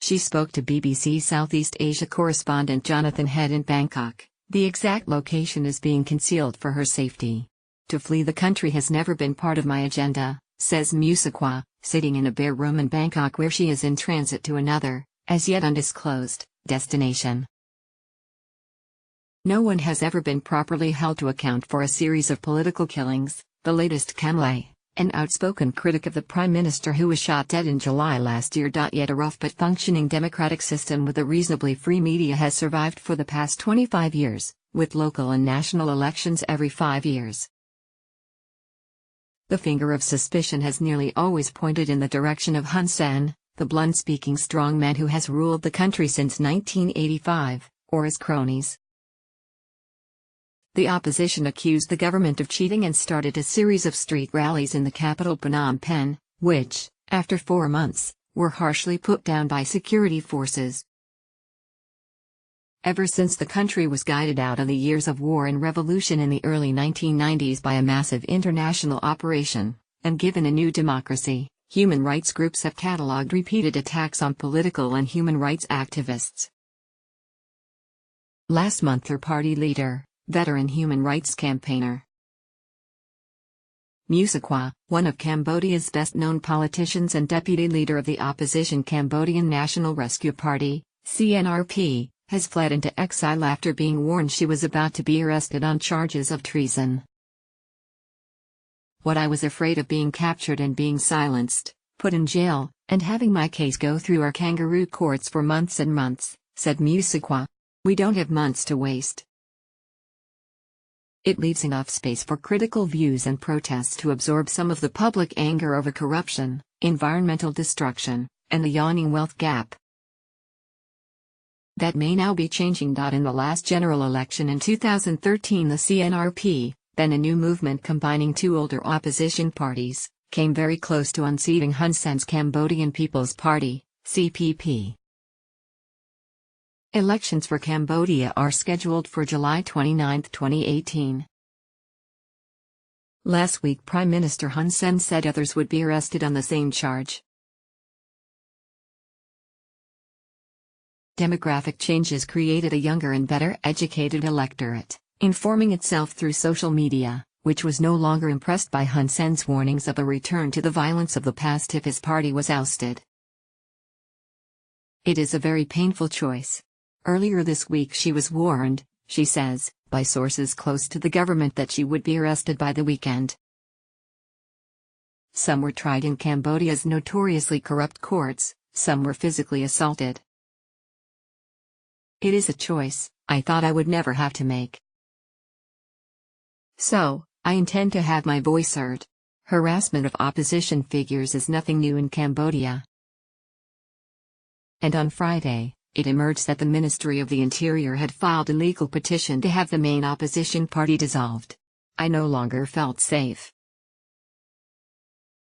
She spoke to BBC Southeast Asia correspondent Jonathan Head in Bangkok. The exact location is being concealed for her safety. To flee the country has never been part of my agenda, says Mu Sochua, sitting in a bare room in Bangkok where she is in transit to another, as yet undisclosed, destination. No one has ever been properly held to account for a series of political killings, the latest Kamlay, an outspoken critic of the Prime Minister who was shot dead in July last year. Yet a rough but functioning democratic system with a reasonably free media has survived for the past 25 years, with local and national elections every 5 years. The finger of suspicion has nearly always pointed in the direction of Hun Sen, the blunt-speaking strongman who has ruled the country since 1985, or his cronies. The opposition accused the government of cheating and started a series of street rallies in the capital Phnom Penh, which, after 4 months, were harshly put down by security forces. Ever since the country was guided out of the years of war and revolution in the early 1990s by a massive international operation, and given a new democracy, human rights groups have catalogued repeated attacks on political and human rights activists. Last month her party leader, veteran human rights campaigner Mu Sochua, one of Cambodia's best-known politicians and deputy leader of the opposition Cambodian National Rescue Party, CNRP, has fled into exile after being warned she was about to be arrested on charges of treason. What I was afraid of being captured and being silenced, put in jail, and having my case go through our kangaroo courts for months and months, said Mu Sochua. We don't have months to waste. It leaves enough space for critical views and protests to absorb some of the public anger over corruption, environmental destruction, and the yawning wealth gap. That may now be changing. In the last general election in 2013, the CNRP, then a new movement combining two older opposition parties, came very close to unseating Hun Sen's Cambodian People's Party, CPP. Elections for Cambodia are scheduled for July 29, 2018. Last week Prime Minister Hun Sen said others would be arrested on the same charge. Demographic changes created a younger and better educated electorate, informing itself through social media, which was no longer impressed by Hun Sen's warnings of a return to the violence of the past if his party was ousted. It is a very painful choice. Earlier this week she was warned, she says, by sources close to the government that she would be arrested by the weekend. Some were tried in Cambodia's notoriously corrupt courts, some were physically assaulted. It is a choice I thought I would never have to make. So, I intend to have my voice heard. Harassment of opposition figures is nothing new in Cambodia. And on Friday, it emerged that the Ministry of the Interior had filed a legal petition to have the main opposition party dissolved. I no longer felt safe.